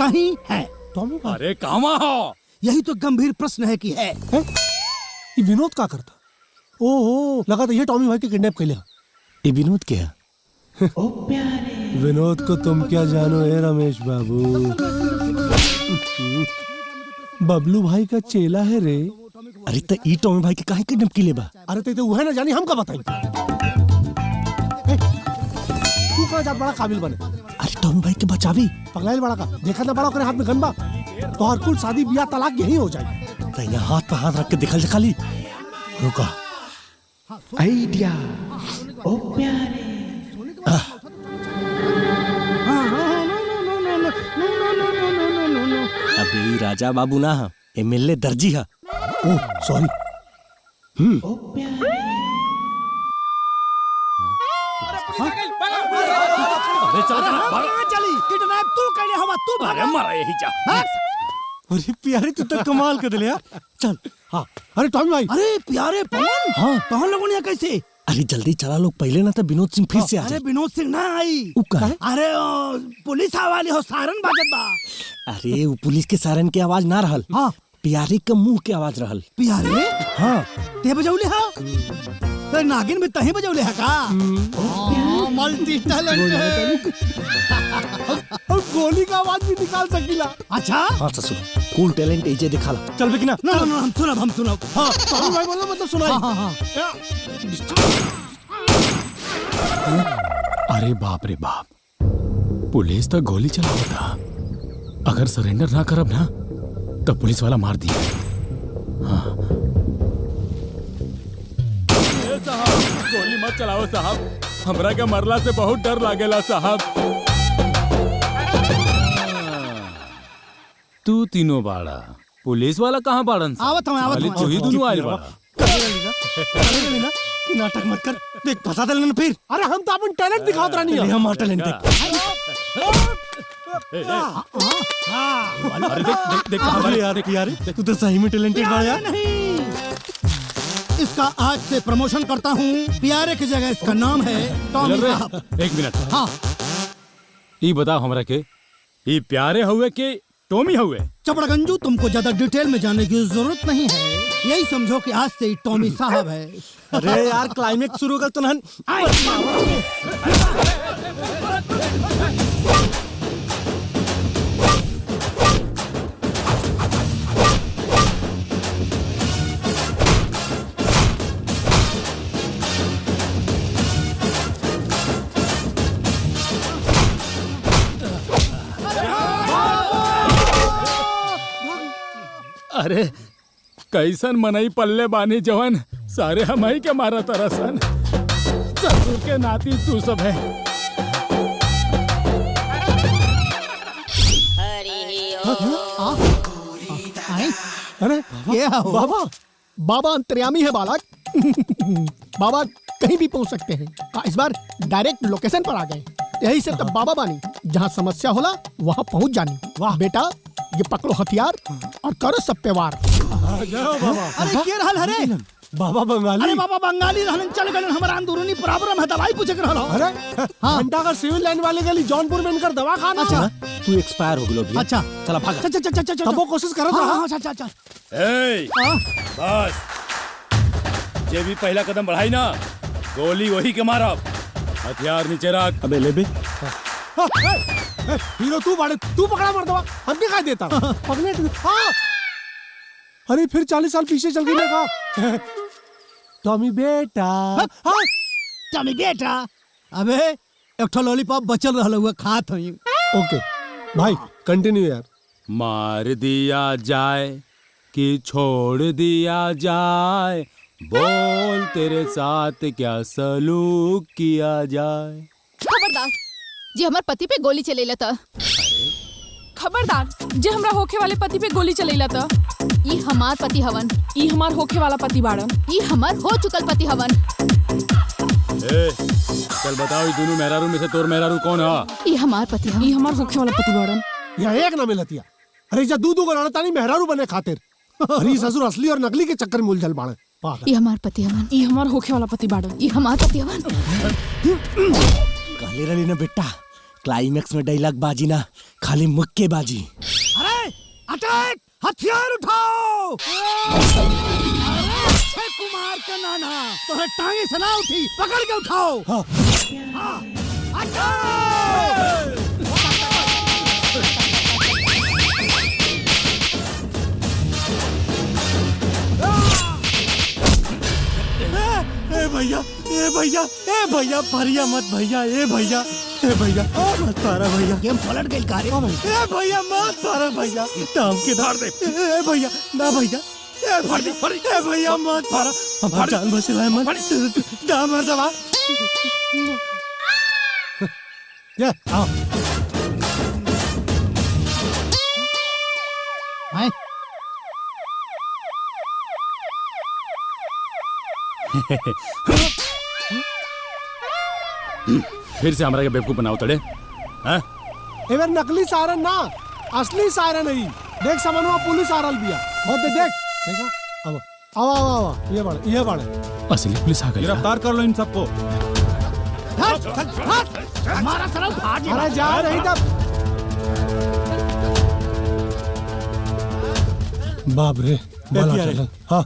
कहीं है? टॉमी भाई? अरे कामा हो? यही तो गंभीर प्रश्न है कि है। ये विनोद का करता? ओहो, लगा था ये टॉमी भाई के किडनैप कर लिया। ये विनोद क्या है? विनोद को तुम क्या जानो है रमेश बाबू? बबलू भाई का चेला है रे। अरे तो ई टॉमी भाई के काहे किडनैप के लिए बा? अरे तो वह ना जानी हम का बताएंगे। तू कहाँ जात बड़ा काबिल बने? अरे टॉमी भाई के बचावी पगलाइल बड़ा का देखा ना बड़ा करे हाथ में गन बा तो हर कुल शादी ब्याह तलाक यही हो जाए। तो यहाँ हाथ पे हाथ रख के दिखल खाली। रुका आइडिया ओ प्यारे। अभी राजा बाबू ना है, एमएलए दर्जी है। Oh sorry. ओ प्यारे। अरे चल कहाँ चली? किडनैप तू करे हवा तू अरे मारा यही जा। अरे प्यारे तू तो कमाल कर दिया। चल हाँ। अरे टॉमी भाई। अरे प्यारे पवन, हाँ पवन लोगों ने कैसे? अरे जल्दी चला लोग, पहले ना तो विनोद सिंह फिर से आ अरे जाए। विनोद सिंह ना आई। अरे पुलिस वाली हो सारन बाजत बा। अरे वो पुलिस के सायरन की आवाज ना रहल, हाँ प्यारे के मुंह की आवाज रहल। प्यारे हाँ ते बजौले हा? ते नागिन भी तही बजौले हा का? Multi talented. और गोली का आवाज भी निकाल सकीला। अच्छा हाँ ससुर, कूल टैलेंट एजे दिखाला। चल बेकी ना। ना ना हम सुनब। हाँ टॉमी भाई बोलो मतलब सुनाई। हाँ हाँ अरे बाप रे बाप, पुलिस तो गोली चलावा था। अगर सरेंडर ना करब ना तो पुलिस वाला मार दिया। हाँ। साहब गोली मत चलाओ साहब, हमरा के मरला से बहुत डर लागेला साहब। तू तीनों बाड़ा, पुलिस वाला कहाँ बाड़न? आवत हूँ तू ही दोनों आइल बाड़ा। कि नाटक मत कर, देख फंसा दे लेना फिर। अरे हम तो अपन टैलेंट दिखावत रहनी है। हमारा टैलेंट देख। अरे देख देख अरे यार तू तो सही में टैलेंटेड बा यार। नहीं, इसका आज से प्रमोशन करता हूँ। प्यारे की जगह इसका नाम है टॉमी साहब। एक मिनट, हाँ ये बताओ हमरा के, ये प्यारे हुए के टॉमी हुए? चपड़गंजू, तुमको ज्यादा डिटेल में जाने की जरूरत नहीं है। यही समझो कि आज से ही टॉमी साहब है। अरे यार क्लाइमेक्स शुरू कर तो नहन। अरे कैसन मनई पल्ले बानी जवन, सारे हमई के मारा तरसन। ससुर के नाती तू सब है। अरे ये हो बाबा, बाबा अंतर्यामी है बालक। बाबा कहीं भी पहुंच सकते हैं। इस बार डायरेक्ट लोकेशन पर आ गए। यही से तब बाबा बानी, जहाँ समस्या होला वहाँ पहुँच जानी। वाह बेटा, ये पकड़ो हथियार और करो सब पे वार। बाबा अरे के रहल हरे? बाबा बंगाली। अरे बाबा बंगाली रहलन, चल गलन हमारा अंदरूनी प्रॉब्लम है, दवाई पूछे के रहल। अरे घंटा का सिविल लाइन वाले गली जौनपुर में इनकर दवा खाना। अच्छा तू एक्सपायर हो गलो भी। अच्छा चला भाग। चल चल चल चल तब वो कोशिश करत रहा। हाँ चल चल ए, बस जे भी पहला कदम बढ़ाई ना, गोली वही के मारब। हथियार नीचे रख। अबे ले बे। हीरो तू बाड़े, तू पकड़ा मर दवा, हम भी खा देता। पकड़े हाँ। अरे फिर 40 साल पीछे चल गई का। टॉमी बेटा। हाँ टॉमी बेटा, अबे एक ठो लॉलीपॉप बचल रहल हुआ खात हई। ओके भाई कंटिन्यू यार। मार दिया जाए कि छोड़ दिया जाए, बोल तेरे साथ क्या सलूक किया जाए। खबरदार जे हमार पति पे गोली चलेला था। खबरदार जे हमरा होखे वाले पति पे गोली चलेला था। ई हमार पति हवन। ई हमार होखे वाला पति बाड़न। ई हमार हो चुकल पति हवन। ए, चल बताओ ये दोनों मेहरारू में से तोर मेहरारू कौन है? ई हमार पति हवन। ई हमार होखे वाला पति बाड़न। यह एक ना मिलतिया। अरे जा दूधू को लड़ता नहीं मेहरारू बने खातिर। अरे ससुर असली और नकली के चक्कर में उलझल बाड़े। ई हमार पति हवन। ई हमार होखे वाला पति बाड़न। ई हमार पति हवन। कहले रही ना बेटा क्लाइमेक्स में डायलॉग बाजी ना, खाली मुक्केबाजी। अरे अटैक, हथियार उठाओ। अक्षय कुमार का नाना तोहरे टांगे से ना उठी, पकड़ के उठाओ। हाँ। हाँ, अटैक! ए भैया, ए भैया, ए भैया, भरिया मत भैया, ए भैया, ए भैया, मत पारा भैया। गेम पलट गई कारी। ए भैया मत पारा भैया, टांग के धार दे। ए भैया, ना भैया, ए भैया मत पारा, हमार जान बचे है मत। दा मर दवा। ये आओ। हैं? फिर से हमारा के बेवकूफ बनाओ तड़े। हाँ? एवर नकली सायरन ना, असली सायरन है। देख समनवा पुलिस आ रहल बिया। बहुत देख, देखा? अब आवा आवा आवा, ये बाड़े। असली पुलिस आ गई। गिरफ्तार कर लो इन सबको। हमारा सर फाड़ अरे जा नहीं तब। बाप रे, बला चला। हाँ,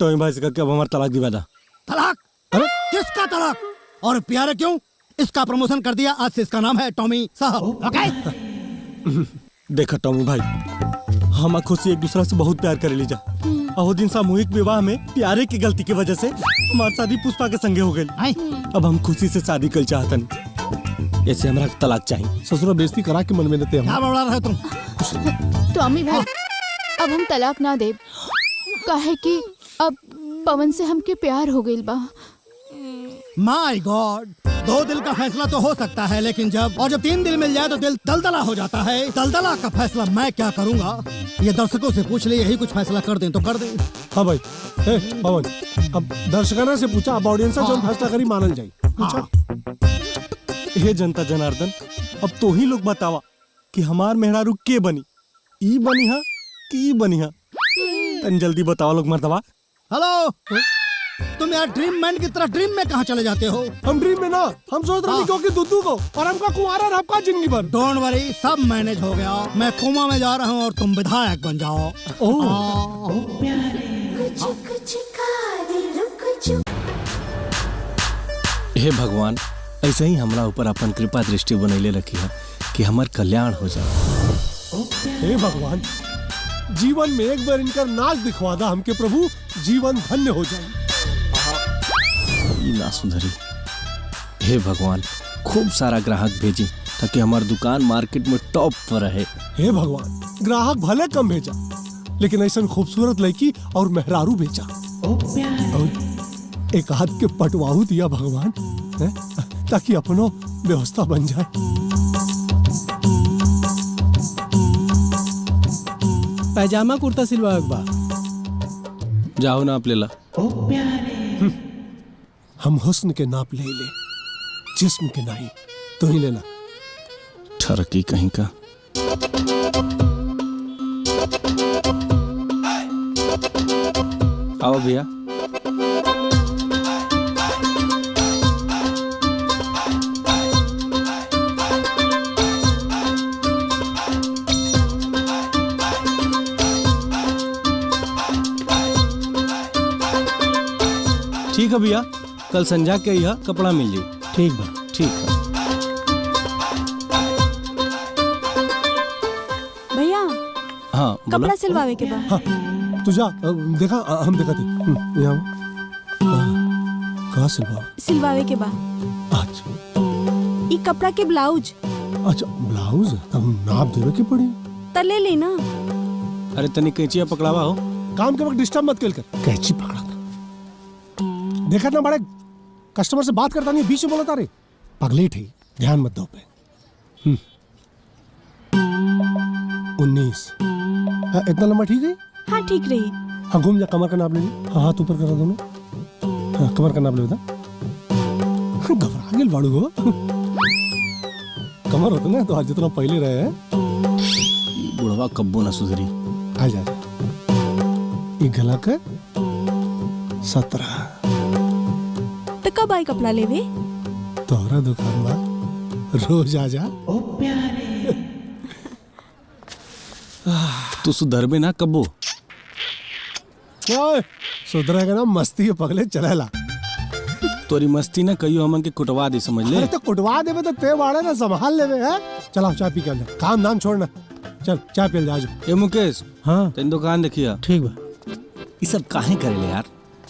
तो भाई से क्या हमारा तलाक दिवा दा। तलाक? अरे किसका तलाक? और प्यारे क्यों? इसका प्रमोशन कर दिया, आज से इसका नाम है टॉमी साहब। ओके? देखा टॉमी भाई, हम खुशी एक दूसरा से बहुत प्यार करे लीजा। और दिन सामूहिक विवाह में प्यारे की गलती की वजह से हमारी शादी पुष्पा के संगे हो गई। अब हम खुशी से शादी कर चाहतन, ऐसे हमारा तलाक चाहिए। ससुरा बेइज्जती करा के मन में देते हम। क्या बड़ा रहे तुम? टॉमी भाई, अब हम तलाक ना दे, काहे कि अब पवन से हमके प्यार हो गइल बा। माय गॉड, दो दिल का फैसला तो हो सकता है, लेकिन जब 3 दिल मिल जाए तो दिल दलदला हो जाता है। दलदला का फैसला मैं क्या करूंगा, ये दर्शकों से पूछ ले, यही कुछ फैसला कर दें तो कर दें। हाँ भाई, पवन, अब दर्शकों से पूछा, अब ऑडियंस जो फैसला करी मानल जाए। पूछा। हे जनता जनार्दन, अब तो ही लोग बतावा कि हमार मेहरारू के बनी, ई बनी हा कि ई बनी हा। तन जल्दी बताओ लोग मर्दवा। हेलो, तुम यार ड्रीम मैन की तरह ड्रीम में कहाँ चले जाते हो? हम ड्रीम में ना, हम सोच रहे थे कि दुद्दू को और हमका कुंवारा और आपका जिंदगी भर। डोंट वरी, सब मैनेज हो गया। मैं कोमा में जा रहा हूँ और तुम विधायक बन जाओ। हे भगवान, ऐसे ही हमरा ऊपर अपन कृपा दृष्टि बनैले रखी है कि हमार कल्याण हो जाए। हे भगवान, जीवन में एक बार इनका नाच दिखवा दा हमके प्रभु, जीवन धन्य हो जाए। ई ना सुधरी। हे भगवान, खूब सारा ग्राहक भेजी ताकि हमार दुकान मार्केट में टॉप पर रहे। हे भगवान, ग्राहक भले कम भेजा, लेकिन ऐसा खूबसूरत लड़की और मेहरारू भेजा। और एक हाथ के पटवाहू दिया भगवान, ताकि अपनो व्यवस्था बन जाए। पैजामा कुर्ता सिलवा बा। जाओ ना आप ले ला। हम हुस्न के नाप ले ले, जिस्म के नहीं। तो ही लेना। ठरकी कहीं का। आओ भैया। ठीक है भैया, कल संजा के यह कपड़ा मिल जाए। ठीक बा। ठीक है भैया, हाँ कपड़ा सिलवावे के बा। हाँ, तू जा, देखा हम देखा थे। यहाँ कहाँ सिलवावे के बा। अच्छा, ई कपड़ा के ब्लाउज। अच्छा ब्लाउज, हम नाप देवे के पड़ी। त ले लेना। अरे तनी कैचिया पकड़ावा हो। काम के वक्त डिस्टर्ब मत कर। कैची पकड़ा था, देखा ना बड़े कस्टमर से बात करता नहीं, बीच में बोलता रे। पगले थे, ध्यान मत दो पे। 19। इतना लंबा ठीक है? हाँ ठीक रही। हाँ घूम जा, कमर का नाप ले। हाँ हाथ ऊपर करा दोनों। हाँ कमर का नाप ले बेटा। घबरा गेल बाड़ू हो। कमर होता ना तो आज जितना पहले रहे हैं। बुढ़वा कब्बो ना सुधरी। आ जा। ये गला का 17। तो कब आई कपड़ा लेवे? तोहरा दुकान बा रोज आ जा। ओ प्यारे तू सुधरबे ना कब्बो। ओए, सुधरेगा ना, मस्ती है पगले, चलेला। तोरी मस्ती ना कहियो हमन के कुटवा दे, समझ ले। अरे तो कुटवा देवे तो ते बाड़े ना संभाल लेवे है। चलो चाय पी के जा, काम धाम छोड़ना, चल चाय पी जा। ए मुकेश, हाँ तेन दुकान देखिया। ठीक बा। ये सब काहे करेले यार?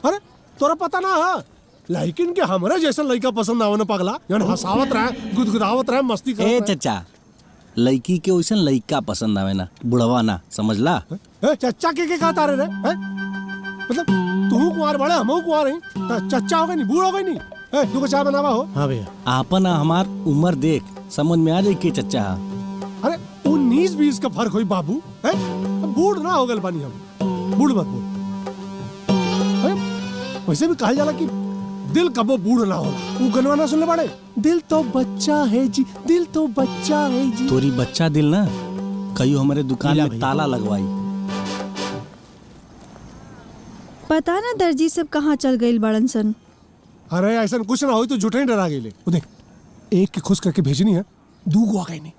अरे तोरा पता ना है, लेकिन के हमरे जैसा लड़का पसंद आवे ना पगला, यानी हंसावत रहे, गुदगुदावत रहे, मस्ती करत ए रहे। चचा, लड़की के वैसन लड़का पसंद आवे ना, बुढ़वा ना, समझला? ए, चच्चा के कहता रे हैं? मतलब तू कुंवार बड़े, हमहू कुंवार हैं, तो चच्चा हो गई नहीं, बूढ़ हो गई नहीं। ए, तू को चाय बनावा हो? हाँ भैया। आपन हमार उम्र देख समझ में आ जाए के चचा। अरे 19-20 का फर्क हुई बाबू, है? बूढ़ ना हो गए बानी हम, बूढ़ मत बोल। अरे वैसे भी कहा जाला कि दिल कबो बूढ़ ना होला। वो गनवा ना सुनने पड़े, दिल तो बच्चा है जी, दिल तो बच्चा है जी। तोरी बच्चा दिल ना कहियो हमारे दुकान मिला में भैया। ताला लगवाई। पता ना दर्जी सब कहाँ चल गई बड़न सन। अरे ऐसा कुछ ना हो तो झूठे ही डरा गई ले। वो देख, एक के खुश करके भेजनी है, दू को आ गई नहीं।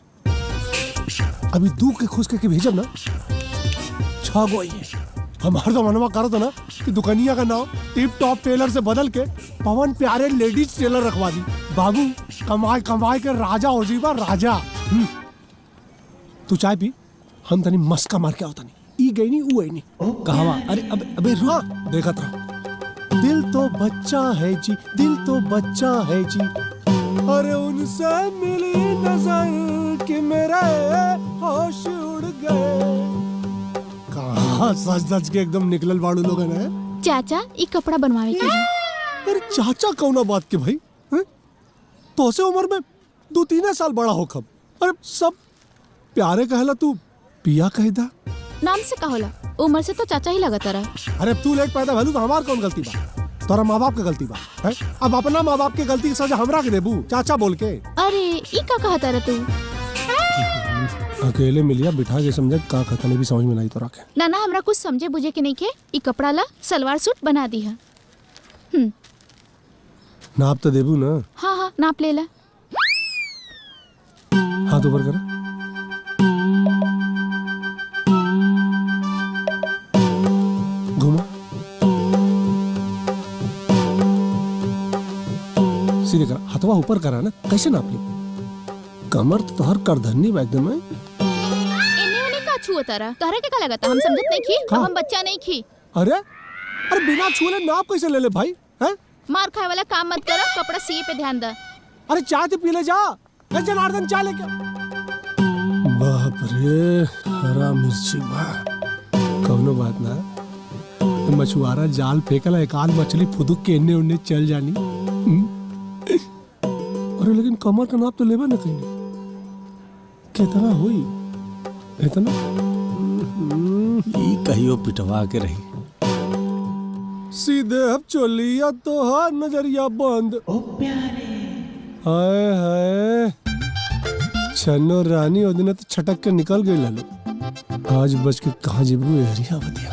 अभी दू के खुश करके भेजब ना, 6 गो आई है। हमारा तो मनवा करो तो ना कि दुकानिया का नाम टिप टॉप टेलर से बदल के पवन प्यारे लेडीज टेलर रखवा दी। बाबू कमाई कमाई के राजा हो जीवा, राजा। तू चाय पी, हम तनी मस्का मार के आवता नहीं। ई गई नहीं, ऊ आई नहीं। कहवा? अरे अबे रुक। हाँ, देखा था। दिल तो बच्चा है जी, दिल तो बच्चा है जी। अरे उनसे मिली नजर कि मेरे होश उड़ गए। कहाँ सच सच के एकदम निकलल बाड़ू लोग है। चाचा ई कपड़ा बनवावे के है। अरे चाचा कौना बात के भाई, तो से उम्र में 2-3 साल बड़ा हो खब। अरे सब प्यारे कहला, तू पिया कह दा। नाम से का होला, उम्र से तो चाचा ही लगता रहा। अरे तू लेट पैदा भलू तो हमार कौन गलती बा? तोरा माँ बाप के गलती बा है? अब अपना माँ बाप के गलती की सजा हमरा के देबू चाचा बोल के? अरे ई का कहता रहा तू? अकेले मिलिया बिठा के समझे का खतने भी समझ में नहीं तो रखे। ना ना, हमरा कुछ समझे बुझे के नहीं के। ई कपड़ा ला सलवार सूट बना दी है। नाप तो देबू ना? हाँ हाँ, नाप ले ला। हाथ ऊपर कर। घुमा सीधे कर, हथवा ऊपर करा ना, कैसे नाप ली? कमर तो हर करधन्नी एकदम है। इन्हें उन्हें का छुआ तारा, तहरा के का लगता? हम समझत नहीं खी, का? हम बच्चा नहीं खी। अरे बिना छुए नाप कैसे ले ले भाई? है? मार खाए वाला काम मत करो, कपड़ा सिए पे ध्यान दे। अरे चाय तो पी ले जा। जनार्दन चाय लेके। बाप रे, हरा मिर्ची बा। कौनो बात ना, मछुआरा जाल फेंकला, एक आध मछली फुदुक के इन्ने उन्ने चल जानी। अरे लेकिन कमर का नाप तो लेबा ना कहीं। कितना हुई? इतना? ई कहियो पिटवा के रही। सीधे अब चोलिया तो हाथ नजरिया बंद। ओ प्यारे हाय हाय, छन्नो रानी ओ दिन तो छटक के निकल गई लालो। आज बच के कहाँ जीबू एरिया बतिया।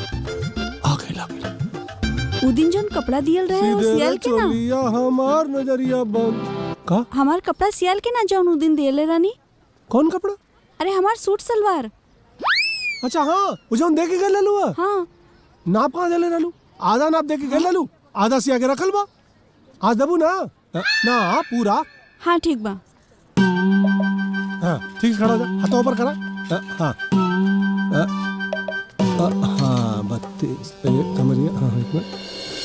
आ गई लागे। उ दिन जोन कपड़ा दियल रहे वो सियल के ना। चोलिया हमार नजरिया बंद। का? हमार कपड़ा सियल के ना जोन उ दिन दियल रानी। कौन कपड़ा? अरे हमार सूट सलवार। अच्छा हाँ, वो जोन दे के गए लालू। हाँ। नाप कहाँ दे ले लालू? आधा नाप दे के गए लालू, आधा सिया के रखल बा। आज दबू ना? ना पूरा। हाँ ठीक बा। हाँ ठीक से खड़ा हो जा, हाथों ऊपर करा। हाँ हाँ 32 कमरिया। हाँ एक मिनट।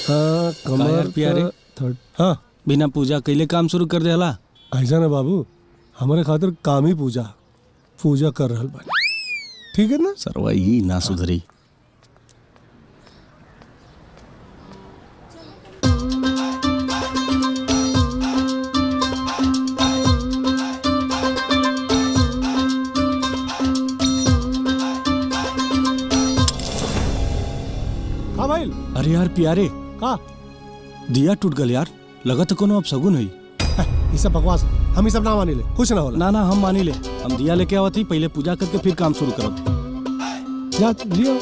हाँ का यार कमर प्यारे? थर्ड। हाँ बिना पूजा कैले काम शुरू कर देला? ऐसा ना बाबू, हमारे खातिर काम ही पूजा कर रहल बानी। ठीक है ना? सरवा ही ना सुधरी। हाँ भाई। अरे यार प्यारे, का? दिया टूट गल यार, लगा तो कोनो अब सगुन हुई। ये सब बकवास, हम ये सब ना मानी ले, कुछ ना होला। ना ना हम मानी ले, हम दिया लेके आवत ही, पहले पूजा करके फिर काम शुरू करब। जा लियो।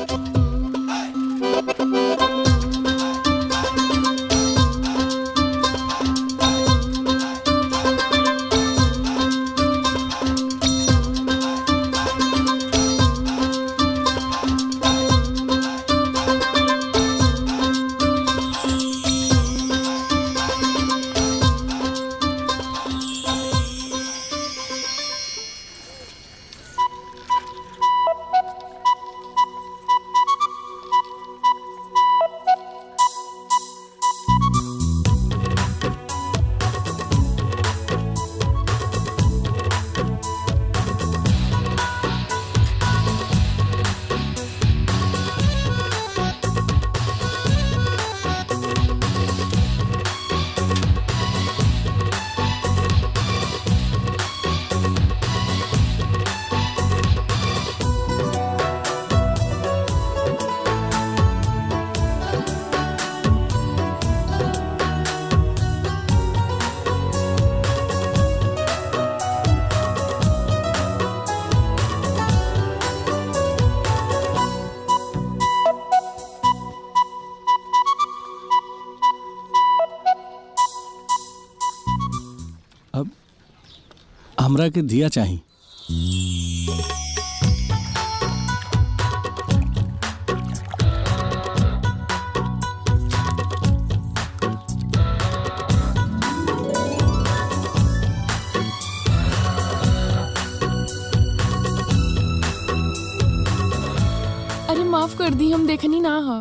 हमरा के दिया चाहिए। अरे माफ कर दी, हम देखनी ना हा।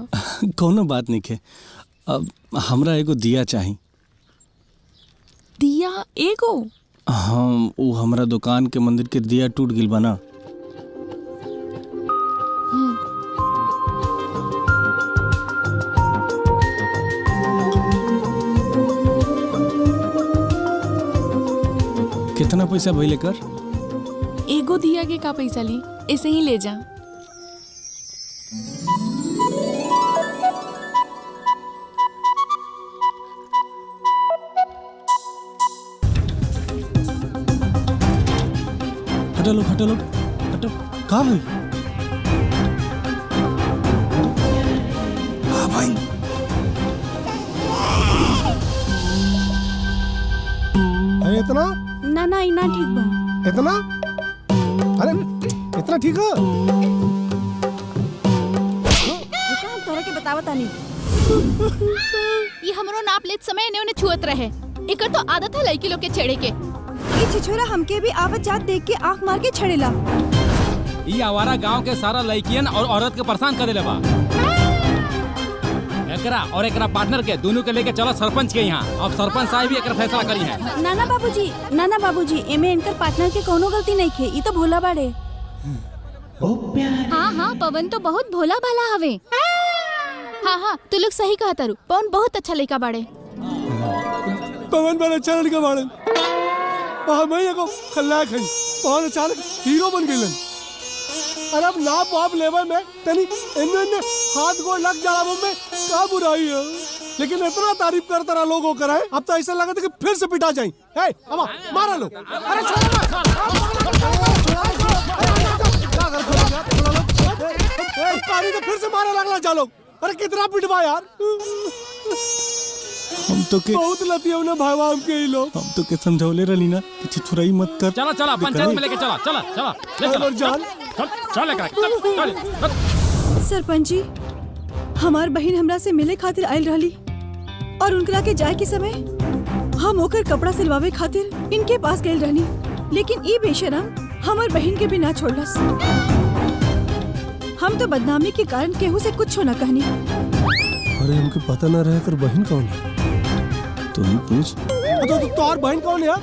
कोनो बात नहीं है। अब हमरा एगो दिया चाहिए। दिया एगो? हाँ, वो हमरा दुकान के मंदिर के दिया टूट गिल बना। कितना पैसा भइले कर? एगो दिया के का पैसा ली, ऐसे ही ले जा। हटा लो हटा लो हटो। कहाँ भाई? हाँ भाई। अरे इतना ना ना इना ठीक बा। इतना अरे इतना ठीक है? रुका, हम तोरा के बतावत तानी। ये हमरो नाप लेत समय ने उन्हें छुअत रहे। एकर तो आदत है लड़की लोग के छेड़े के। ये छिछोरा हमके भी आवत जात देख के आंख मार के छड़ेला। ये आवारा गांव के सारा लड़कियन और औरत के परेशान कर देले बा। एकरा और एकरा पार्टनर के दोनों के लेके चलो सरपंच के यहाँ। अब सरपंच साहब भी एकरा फैसला करी है। नाना बाबूजी एमे इनकर पार्टनर के कोनो गलती नहीं खे। ई तो भोला बाड़े। हाँ हाँ, पवन तो बहुत भोला भाला हवे। हाँ हाँ, तू लोग सही कहा तारू। पवन बहुत अच्छा लड़का बाड़े। पवन बड़ा अच्छा लड़का बाड़े। मैं एगो खलनायक है, बहुत अचानक हीरो बन गइलन। अरे अब नाप वाप लेवे में तनी इन्ने हाथ गोड़ लग जाला में का बुराई है। लेकिन इतना तारीफ करता रहा लोगों कर है, अब तो ऐसा लगा था कि फिर से पिटा जाए। हे अब मारा लो। अरे पानी तो फिर से मारा लगला चालो। अरे कितना पिटवा यार। हम तो के बहुत लतियों ने भाईवा हमके ही लोग। हम तो के समझौले रही ना कि छिछुराई मत कर। चला चला पंचायत में लेके चला चला चला ले चला जान चल चल। सरपंच जी, हमार बहन हमरा से मिले खातिर आयल रहली और उनकरा के जाए के समय हम ओकर कपड़ा सिलवावे खातिर इनके पास गइल रहनी। लेकिन ई बेशरम हमार बहन के भी ना छोड़लस। हम तो बदनामी के कारण केहू से कुछ न कहनी। अरे हमके पता न रहे कर बहन कौन है। तू ही पूछ। तो और बहन कौन है?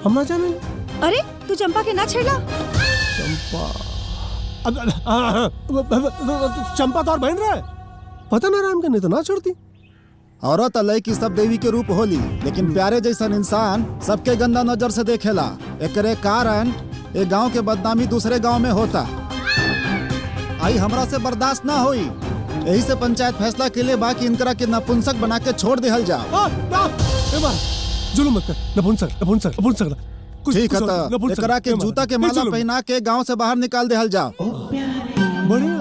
हम ना जाने। अरे तू चंपा के ना छेड़ला। चंपा तो और बहन रहा है। पता न रहा हमके, नहीं तो ना छोड़ती। औरत अलय की सब देवी के रूप होली, लेकिन प्यारे जैसन इंसान सबके गंदा नजर से देखेला। एकरे कारण एक गांव के बदनामी दूसरे गांव में होता। आई हमरा से बर्दाश्त ना होई। यही से पंचायत फैसला के लिए बाकी इनकरा के नपुंसक बना के छोड़ दिहल जाओ। जुल्म मत कर। नपुंसक ठीक है, एकरा के जूता के माला पहना के गांव से बाहर निकाल दिहल जाओ। बढ़िया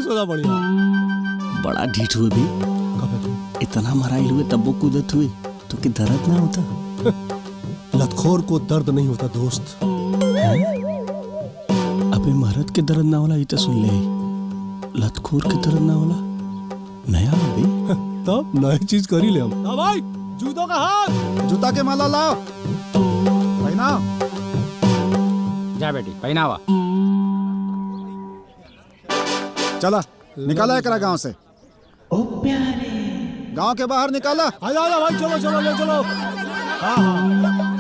सोचा बढ़िया। बड़ा ढीठ हुए भी। इतना मराइल हुए तब वो कूदत हुए तो कि दर्द ना होता। लतखोर को दर्द नहीं होता दोस्त। अबे मर्द के दर्द ना होला, ये तो सुन ले। लतखोर के दर्द ना होला नया अभी। तब नई चीज कर ही ले हम। भाई जूतों का हाथ। जूता के माला लाओ, पहनाओ। जा बेटी पहनावा। चला निकाला एकरा गांव से। गांव के बाहर निकाला। आजा भाई, चलो ले चलो। हाँ।